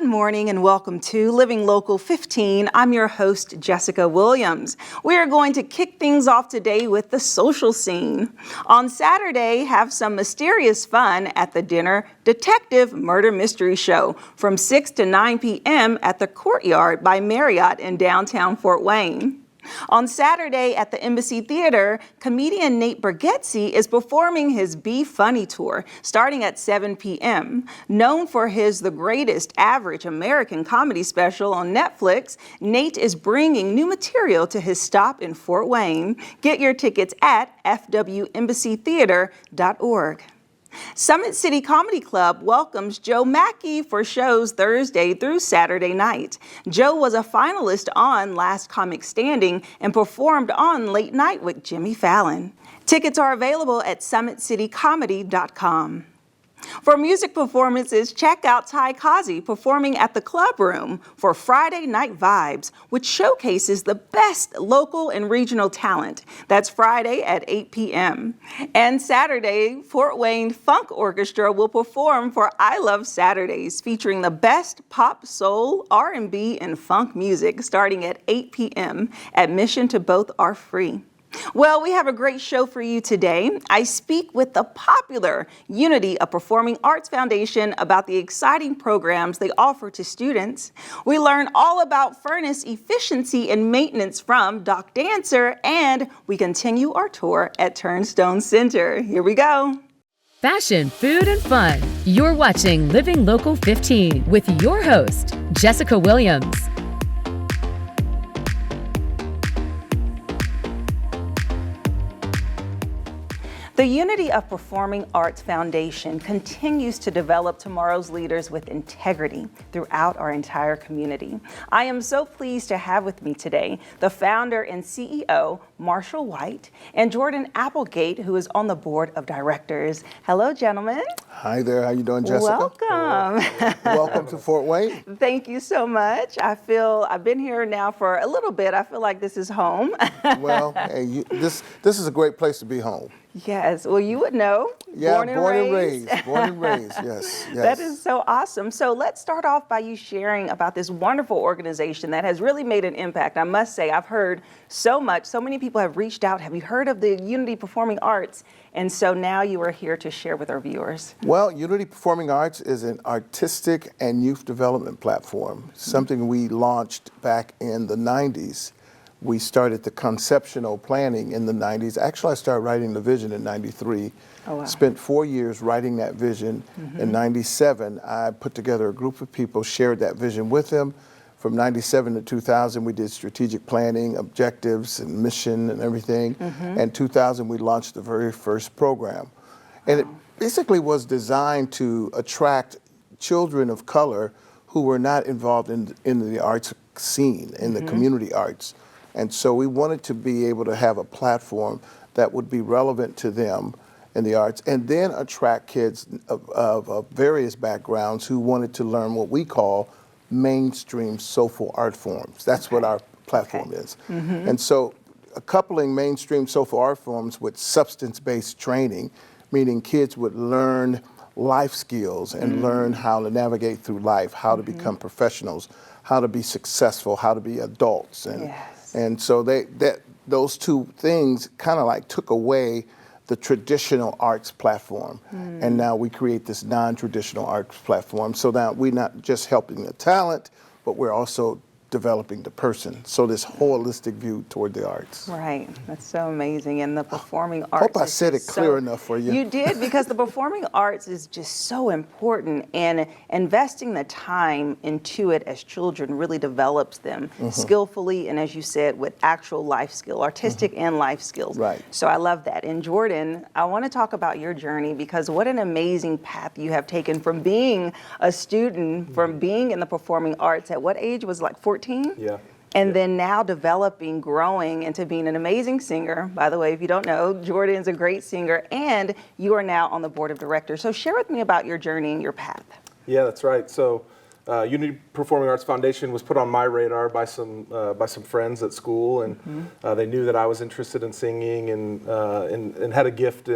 Good morning and welcome to Living Local 15. I'm your host, Jessica Williams. We are going to kick things off today with the social scene. On Saturday, have some mysterious fun at the Dinner Detective Murder Mystery Show from 6 to 9 p.m. at the Courtyard by Marriott in downtown Fort Wayne. On Saturday at the Embassy Theater, comedian Nate Bargatze is performing his Be Funny tour starting at 7 p.m. Known for his The Greatest Average American comedy special on Netflix, Nate is bringing new material to his stop in Fort Wayne. Get your tickets at fwembassytheater.org. Summit City Comedy Club welcomes Joe Mackey for shows Thursday through Saturday night. Joe was a finalist on Last Comic Standing and performed on Late Night with Jimmy Fallon. Tickets are available at summitcitycomedy.com. For music performances, check out Ty Kazi performing at the Club Room for Friday Night Vibes, which showcases the best local and regional talent. That's Friday at 8 p.m. And Saturday, Fort Wayne Funk Orchestra will perform for I Love Saturdays, featuring the best pop, soul, R&B, and funk music starting at 8 p.m. Admission to both are free. Well, we have a great show for you today. I speak with the popular Unity of Performing Arts Foundation about the exciting programs they offer to students. We learn all about furnace efficiency and maintenance from Doc Dancer, and we continue our tour at Turnstone Center. Here we go. Fashion, food, and fun. You're watching Living Local 15 with your host, Jessica Williams. The Unity of Performing Arts Foundation continues to develop tomorrow's leaders with integrity throughout our entire community. I am so pleased to have with me today the founder and CEO, Marshall White, and Jordan Applegate, who is on the board of directors. Hello, gentlemen. Hi there. How you doing, Jessica? Welcome. Welcome to Fort Wayne. Thank you so much. I've been here now for a little bit. I feel like this is home. Well, hey, this is a great place to be home. Yes, well, you would know. Yeah, born and raised, yes. That is so awesome. So let's start off by you sharing about this wonderful organization that has really made an impact. I must say, I've heard so much, so many people have reached out. Have you heard of the Unity Performing Arts? And so now you are here to share with our viewers. Well, Unity Performing Arts is an artistic and youth development platform, something we launched back in the 90s. We started the conceptual planning in the 90s. Actually, I started writing the vision in 93. Oh, wow. Spent 4 years writing that vision. In 97, I put together a group of people, shared that vision with them. From 97 to 2000, we did strategic planning, objectives, and mission and everything. And 2000, we launched the very first program. And it basically was designed to attract children of color who were not involved in the arts scene, in the community arts. And so we wanted to be able to have a platform that would be relevant to them in the arts, and then attract kids of various backgrounds who wanted to learn what we call mainstream soulful art forms. That's what our platform is. And so coupling mainstream soulful art forms with substance-based training, meaning kids would learn life skills and learn how to navigate through life, how to become professionals, how to be successful, how to be adults. And so those two things kind of like took away the traditional arts platform. And now we create this non-traditional arts platform. So now we're not just helping the talent, but we're also developing the person. So this holistic view toward the arts. Right, that's so amazing. And the performing arts. Hope I said it clear enough for you. You did, because the performing arts is just so important, and investing the time into it as children really develops them skillfully, and as you said, with actual life skill, artistic and life skills. Right. So I love that. And Jordan, I want to talk about your journey, because what an amazing path you have taken from being a student, from being in the performing arts at what age? Was it like 14? Yeah. And then now developing, growing into being an amazing singer. By the way, if you don't know, Jordan's a great singer, and you are now on the board of directors. So share with me about your journey and your path. Yeah, that's right. So Unity Performing Arts Foundation was put on my radar by some friends at school, and they knew that I was interested in singing and had a gift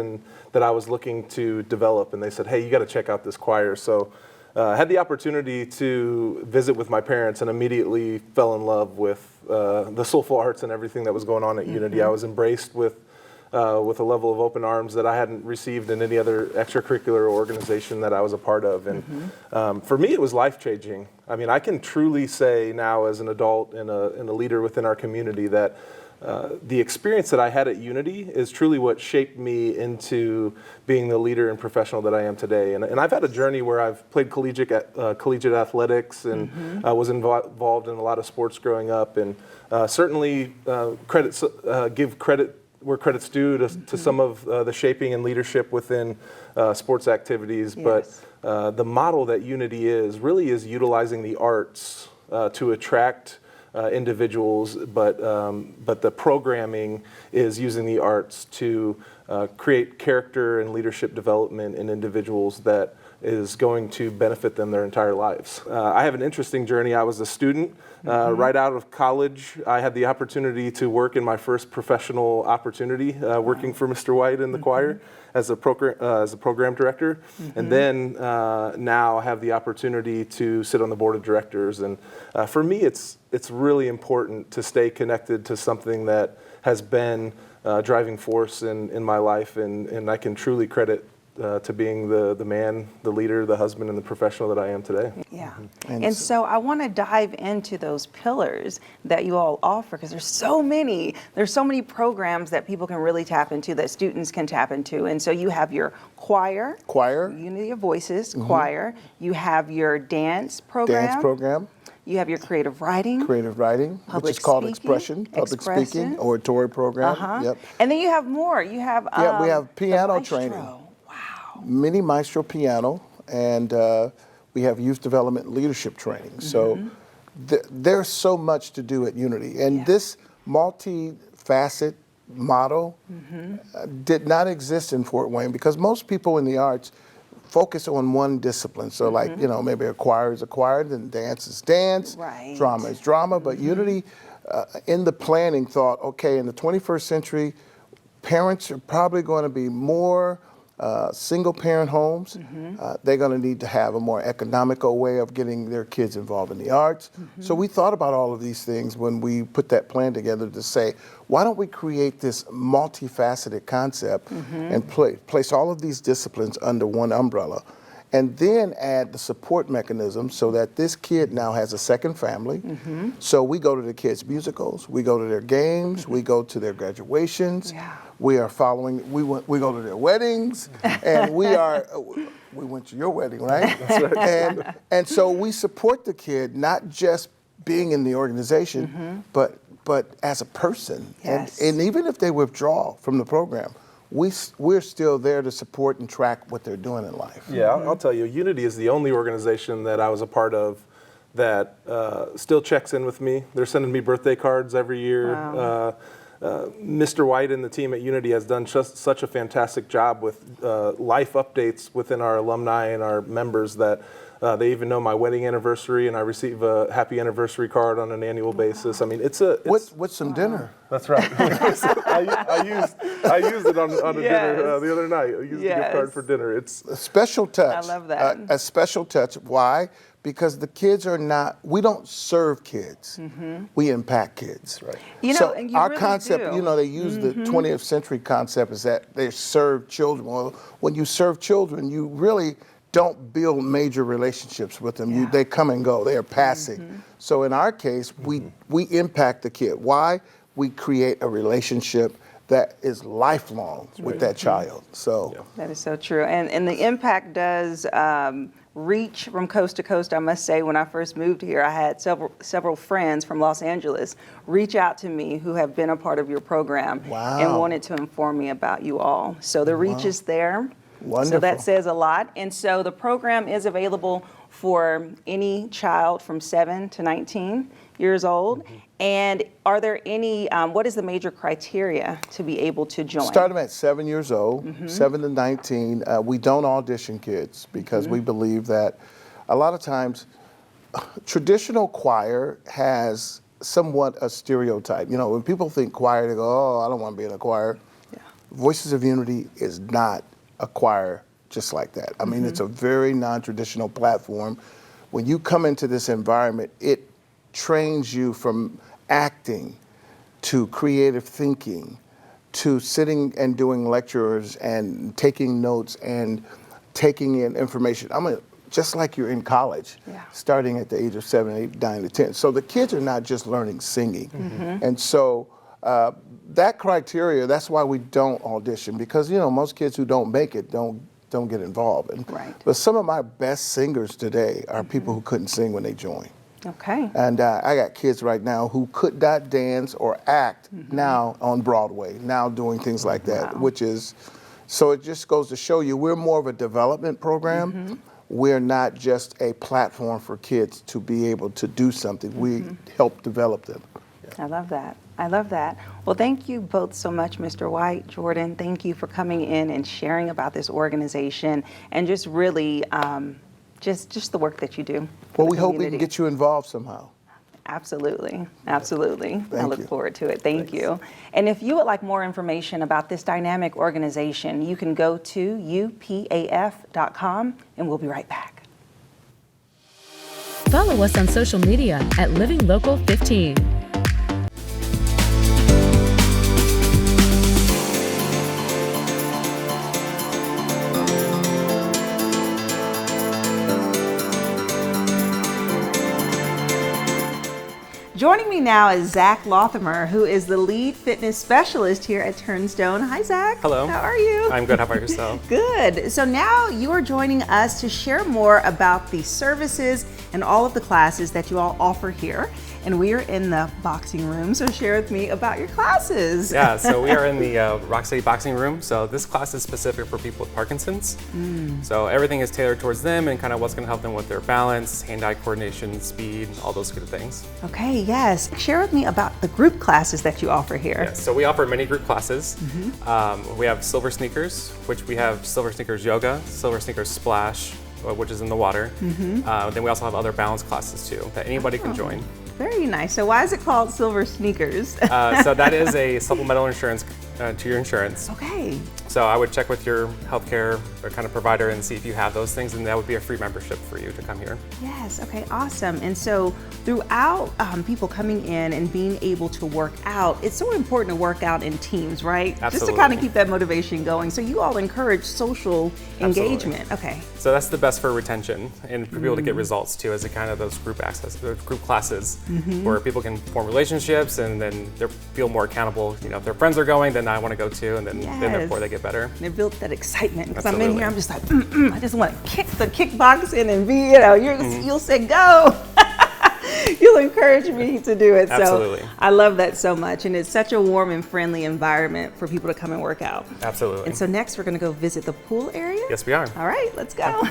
that I was looking to develop. And they said, "Hey, you got to check out this choir." So had the opportunity to visit with my parents and immediately fell in love with the soulful arts and everything that was going on at Unity. I was embraced with a level of open arms that I hadn't received in any other extracurricular organization that I was a part of. And for me, it was life-changing. I mean, I can truly say now as an adult and a leader within our community that the experience that I had at Unity is truly what shaped me into being the leader and professional that I am today. And I've had a journey where I've played collegiate athletics and was involved in a lot of sports growing up. And certainly give credit where credit's due to some of the shaping and leadership within sports activities. Yes. But the model that Unity really is utilizing the arts to attract individuals, but the programming is using the arts to create character and leadership development in individuals that is going to benefit them their entire lives. I have an interesting journey. I was a student. Right out of college, I had the opportunity to work in my first professional opportunity, working for Mr. White in the choir as a program director, and then now I have the opportunity to sit on the board of directors. And for me, it's really important to stay connected to something that has been a driving force in my life, and I can truly credit to being the man, the leader, the husband, and the professional that I am today. Yeah. And so I want to dive into those pillars that you all offer, because there's so many programs that people can really tap into, that students can tap into. And so you have your choir, Unity of Voices, choir. You have your dance program. You have your creative writing, which is called public speaking, oratory program. Yep. And then you have more. You have we have piano training. Mini maestro piano, and we have youth development and leadership training. So there's so much to do at Unity. And this multi-facet model did not exist in Fort Wayne, because most people in the arts focus on one discipline. So like, maybe a choir is a choir, then dance is dance, drama is drama. But Unity, in the planning, thought, okay, in the 21st century, parents are probably going to be more single-parent homes. They're going to need to have a more economical way of getting their kids involved in the arts. So we thought about all of these things when we put that plan together to say, why don't we create this multifaceted concept and place all of these disciplines under one umbrella, and then add the support mechanism so that this kid now has a second family. So we go to the kids' musicals, we go to their games, we go to their graduations. We are following, we go to their weddings, and we went to your wedding, right? That's right. And so we support the kid, not just being in the organization, but as a person. Yes. And even if they withdraw from the program, we're still there to support and track what they're doing in life. Yeah, I'll tell you, Unity is the only organization that I was a part of that still checks in with me. They're sending me birthday cards every year. Wow. Mr. White and the team at Unity has done just such a fantastic job with life updates within our alumni and our members that they even know my wedding anniversary, and I receive a happy anniversary card on an annual basis. I mean, it's what's some dinner? That's right. I used it on a dinner the other night. I used the gift card for dinner. It's a special touch. I love that. A special touch. Why? Because the kids are not, we don't serve kids, we impact kids. Right. So and you our really concept, do. they use the 20th century concept is that they serve children. Well, when you serve children, you really don't build major relationships with them. They come and go, they are passing. So in our case, we impact the kid. Why? We create a relationship that is lifelong with that child. So that is so true. And the impact does reach from coast to coast. I must say, when I first moved here, I had several friends from Los Angeles reach out to me who have been a part of your program and wanted to inform me about you all. So the reach is there. Wonderful. So that says a lot. And so the program is available for any child from 7 to 19 years old. And are there any, what is the major criteria to be able to join? Start them at 7 years old, 7 to 19. We don't audition kids because we believe that a lot of times traditional choir has somewhat a stereotype. When people think choir, they go, oh, I don't want to be in a choir. Voices of Unity is not a choir just like that. I mean, it's a very non-traditional platform. When you come into this environment, it trains you from acting to creative thinking to sitting and doing lectures and taking notes and taking in information. Just like you're in college, starting at the age of 7, 8, 9, to 10. So the kids are not just learning singing. And so that criteria, that's why we don't audition, because most kids who don't make it don't get involved. But some of my best singers today are people who couldn't sing when they joined. Okay. And I got kids right now who could not dance or act now on Broadway, now doing things like that, which is, so it just goes to show you we're more of a development program. We're not just a platform for kids to be able to do something. We help develop them. I love that. I love that. Well, thank you both so much, Mr. White, Jordan. Thank you for coming in and sharing about this organization and just really just the work that you do. Well, we hope we can get you involved somehow. Absolutely. Absolutely. I look you. forward to it. Thank you. And if you would like more information about this dynamic organization, you can go to upaf.com, and we'll be right back. Follow us on social media at Living Local 15. Joining me now is Zach Lothamer, who is the lead fitness specialist here at Turnstone. Hi, Zach. Hello. How are you? I'm good. How about yourself? Good. So now you are joining us to share more about the services and all of the classes that you all offer here. And we are in the boxing room, so share with me about your classes. Yeah, so we are in the Rock City Boxing Room. So this class is specific for people with Parkinson's. So everything is tailored towards them and kind of what's going to help them with their balance, hand-eye coordination, speed, all those good things. Okay, yes. Share with me about the group classes that you offer here. Yeah, so we offer many group classes. We have Silver Sneakers, which we have Silver Sneakers Yoga, Silver Sneakers Splash, which is in the water. Then we also have other balance classes too that anybody can join. Very nice. So why is it called Silver Sneakers? So that is a supplemental insurance to your insurance. Okay. So I would check with your healthcare or kind of provider and see if you have those things, and that would be a free membership for you to come here. Yes, okay, awesome. And so throughout people coming in and being able to work out, it's so important to work out in teams, right? Absolutely. Just to kind of keep that motivation going. So you all encourage social engagement. Absolutely. Okay. So that's the best for retention and for people to get results too, is it kind of those group access, those group classes where people can form relationships and then they feel more accountable. If their friends are going, then I want to go too, and then therefore they get better. And it built that excitement because I'm in Absolutely. here, I'm just like, I just want to kick the kickboxing and be, you'll say go. You'll encourage me to do it. Absolutely. So I love that so much. And it's such a warm and friendly environment for people to come and work out. Absolutely. And so next we're going to go visit the pool area. Yes, we are. All right, let's go.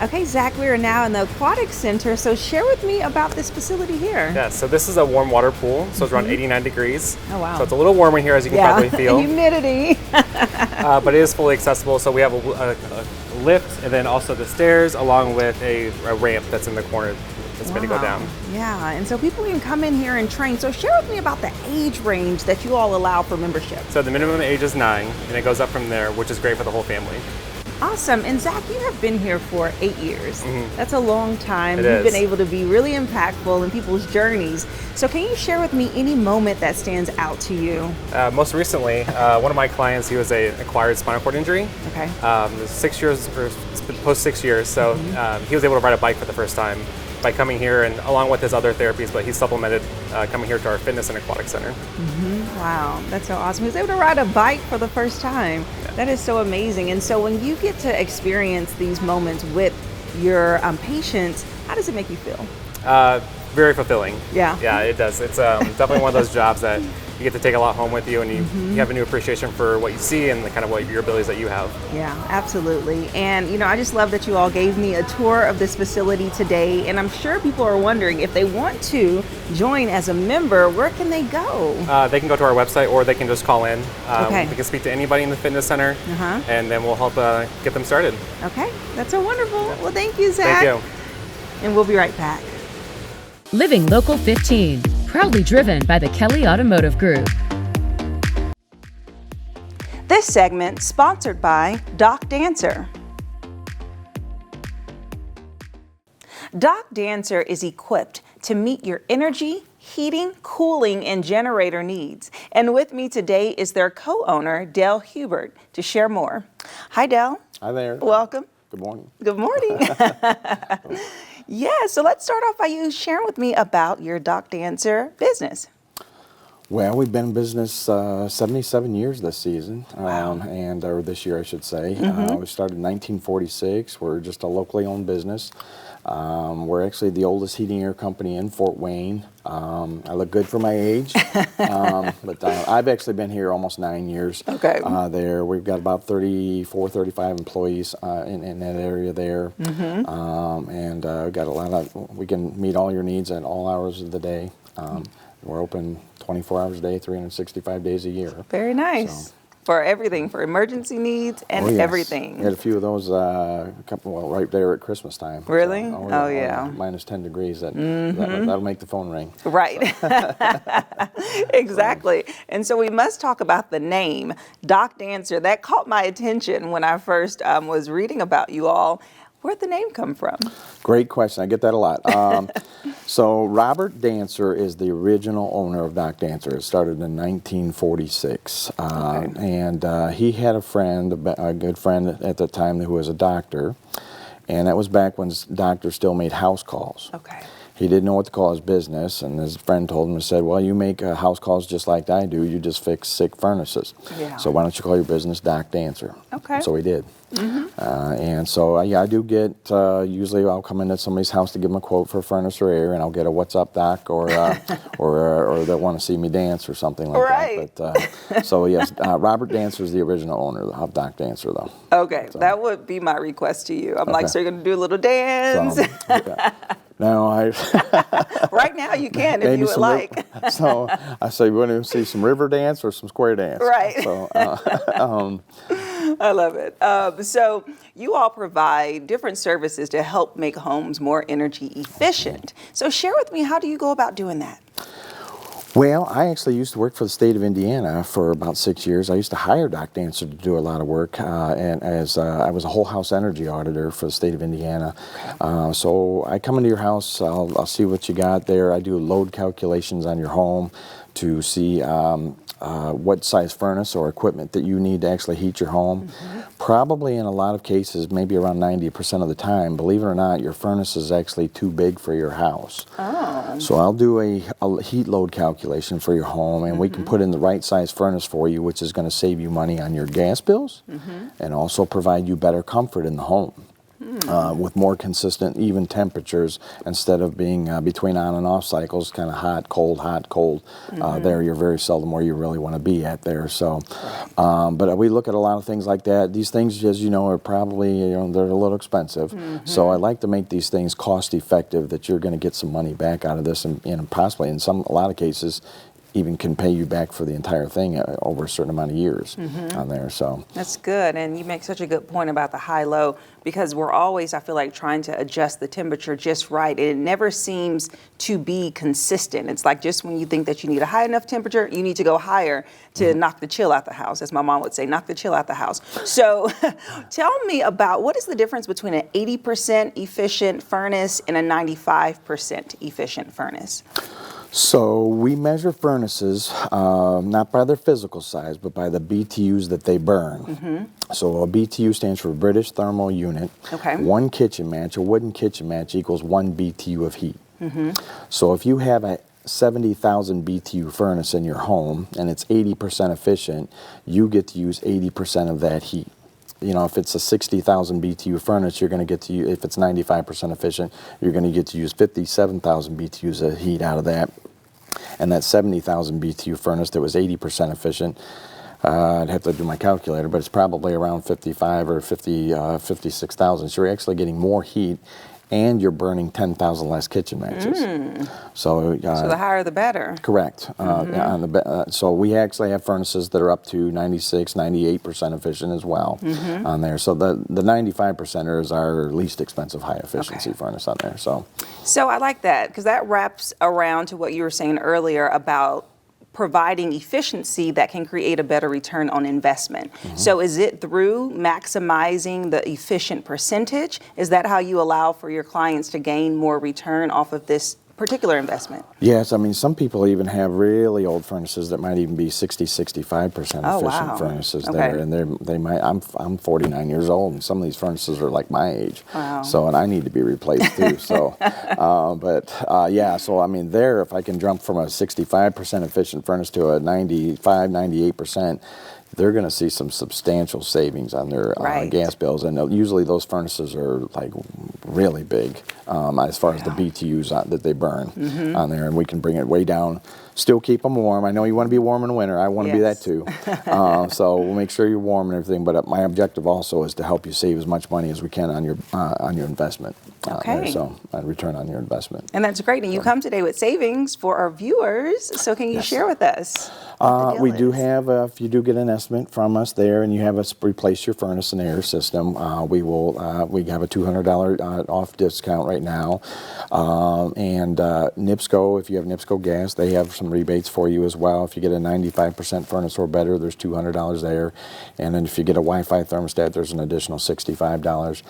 Okay, Zach, we are now in the aquatic center. So share with me about this facility here. Yeah, so this is a warm water pool. So it's around 89 degrees. Oh, wow. So it's a little warmer here, as you can probably feel. Humidity. But it is fully accessible. So we have a lift and then also the stairs along with a ramp that's in the corner that's going to go down. Yeah, and so people can come in here and train. So share with me about the age range that you all allow for membership. So the minimum age is 9 and it goes up from there, which is great for the whole family. Awesome. And Zach, you have been here for 8 years. That's a long time. It You've is. been able to be really impactful in people's journeys. So can you share with me any moment that stands out to you? Most recently, one of my clients, he was an acquired spinal cord injury. Okay. 6 years, or post 6 years, so he was able to ride a bike for the first time by coming here, and along with his other therapies, but he supplemented coming here to our fitness and aquatic center. Wow, that's so awesome. He was able to ride a bike for the first time. That is so amazing. And so when you get to experience these moments with your patients, how does it make you feel? Very fulfilling. Yeah. Yeah, it does. It's definitely one of those jobs that you get to take a lot home with you, and you have a new appreciation for what you see and the kind of what your abilities that you have. Yeah, absolutely. And I just love that you all gave me a tour of this facility today. And I'm sure people are wondering if they want to join as a member, where can they go? They can go to our website or they can just call in. Okay. They can speak to anybody in the fitness center, and then we'll help get them started. Okay, that's so wonderful. Well, thank you, Zach. Thank you. And we'll be right back. Living Local 15, Proudly driven by the Kelly Automotive Group. This segment sponsored by Doc Dancer. Doc Dancer is equipped to meet your energy, heating, cooling, and generator needs. And with me today is their co-owner, Dale Hubert, to share more. Hi, Dale. Hi there. Welcome. Good morning. Good morning. Yeah, so let's start off by you sharing with me about your Doc Dancer business. Well, we've been in business 77 years this season, or this year, I should say. We started in 1946. We're just a locally owned business. We're actually the oldest heating and air company in Fort Wayne. I look good for my age, but I've actually been here almost 9 years. Okay. There, we've got about 34, 35 employees in that area there, and we've got a lot of. We can meet all your needs at all hours of the day. We're open 24 hours a day, 365 days a year. Very nice. So. For everything, for emergency needs and Yes. everything. We had a few of those, right there at Christmas time. Really? So, Oh, yeah. Minus 10 degrees. That'll make the phone ring. Right. Exactly. And so we must talk about the name, Doc Dancer. That caught my attention when I first was reading about you all. Where'd the name come from? Great question. I get that a lot. So Robert Dancer is the original owner of Doc Dancer. It started in 1946. And he had a friend, a good friend at the time who was a doctor. And that was back when doctors still made house calls. Okay. He didn't know what to call his business, and his friend told him and said, well, you make house calls just like I do. You just fix sick furnaces. Yeah. So why don't you call your business Doc Dancer? Okay. So he did. And so, I do get, usually I'll come into somebody's house to give them a quote for furnace or air, and I'll get a what's up, Doc, or they'll want to see me dance or something like Right. that. But, so yes, Robert Dancer is the original owner of Doc Dancer, though. Okay, that would be my request to you. I'm like, so you're going to do a little dance? No, Right now you can if you would like. So I say, you want to see some river dance or some square dance? Right. So, I love it. So you all provide different services to help make homes more energy efficient. So share with me, how do you go about doing that? well, I actually used to work for the state of Indiana for about 6 years. I used to hire Doc Dancer to do a lot of work, and as I was a whole house energy auditor for the state of Indiana. So I come into your house, I'll see what you got there. I do load calculations on your home to see what size furnace or equipment that you need to actually heat your home. Probably in a lot of cases, maybe around 90% of the time, believe it or not, your furnace is actually too big for your house. So I'll do a heat load calculation for your home, and we can put in the right size furnace for you, which is going to save you money on your gas bills and also provide you better comfort in the home. With more consistent, even temperatures instead of being between on and off cycles, kind of hot, cold. There, you're very seldom where you really want to be at there. So, but we look at a lot of things like that. These things, as you know, are probably, they're a little expensive. So I like to make these things cost effective, that you're going to get some money back out of this, and possibly in a lot of cases, even can pay you back for the entire thing over a certain amount of years on there. So That's good, and you make such a good point about the high-low, because we're always, I feel like, trying to adjust the temperature just right, and it never seems to be consistent. It's like just when you think that you need a high enough temperature, you need to go higher to knock the chill out the house, as my mom would say, knock the chill out the house. So tell me about, what is the difference between an 80% efficient furnace and a 95% efficient furnace? So we measure furnaces not by their physical size, but by the BTUs that they burn. So a BTU stands for British Thermal Unit. Okay. One kitchen match, a wooden kitchen match, equals 1 BTU of heat. So if you have a 70,000 BTU furnace in your home and it's 80% efficient, you get to use 80% of that heat. You know, if it's a 60,000 BTU furnace, you're going to get to use, if it's 95% efficient, you're going to get to use 57,000 BTUs of heat out of that. And that 70,000 BTU furnace that was 80% efficient, I'd have to do my calculator, but it's probably around 55 or 56,000. So you're actually getting more heat and you're burning 10,000 less kitchen matches. So the higher the better. correct. So we actually have furnaces that are up to 96, 98% efficient as well on there. So the 95% is our least expensive high efficiency furnace on there. So I like that because that wraps around to what you were saying earlier about providing efficiency that can create a better return on investment. So is it through maximizing the efficient percentage? Is that how you allow for your clients to gain more return off of this particular investment? yes, I mean, some people even have really old furnaces that might even be 60, 65% efficient furnaces there. And they might, I'm 49 years old, and some of these furnaces are like my age. Wow. So, and I need to be replaced too. So, yeah, so I mean, there, if I can jump from a 65% efficient furnace to a 95, 98%, they're going to see some substantial savings on their gas bills. And usually those furnaces are like really big as far as the BTUs that they burn on there. And we can bring it way down, still keep them warm. I know you want to be warm in the winter. I want to be that too. So we'll make sure you're warm and everything. But my objective also is to help you save as much money as we can on your investment. So return on your investment. And that's great. And you come today with savings for our viewers. So can you share with us? We do have, if you do get an estimate from us there and you have us replace your furnace and air system, we have a $200 off discount right now. And NIPSCO, if you have NIPSCO gas, they have some rebates for you as well. If you get a 95% furnace or better, there's $200 there. And then if you get a Wi-Fi thermostat, there's an additional $65.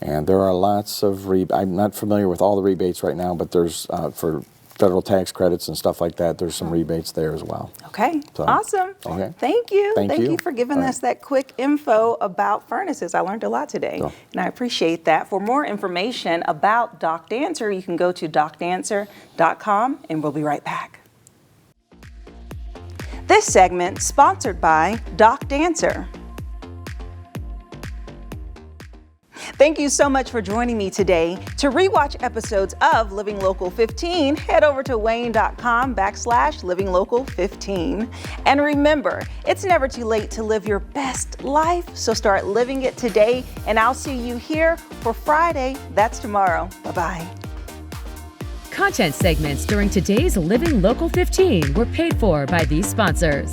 And there are lots of I'm not familiar with all the rebates right now, but there's for federal tax credits and stuff like that, there's some rebates there as well. Okay, So, awesome. okay. Thank you. Thank you. for giving us that quick info about furnaces. I learned a lot today, and I appreciate that. For more information about Doc Dancer, you can go to docdancer.com, and we'll be right back. This segment sponsored by Doc Dancer. Thank you so much for joining me today. To rewatch episodes of Living Local 15, head over to wayne.com/livinglocal15. And remember, it's never too late to live your best life, so start living it today. And I'll see you here for Friday. That's tomorrow. Bye-bye. Content segments during today's Living Local 15 were paid for by these sponsors.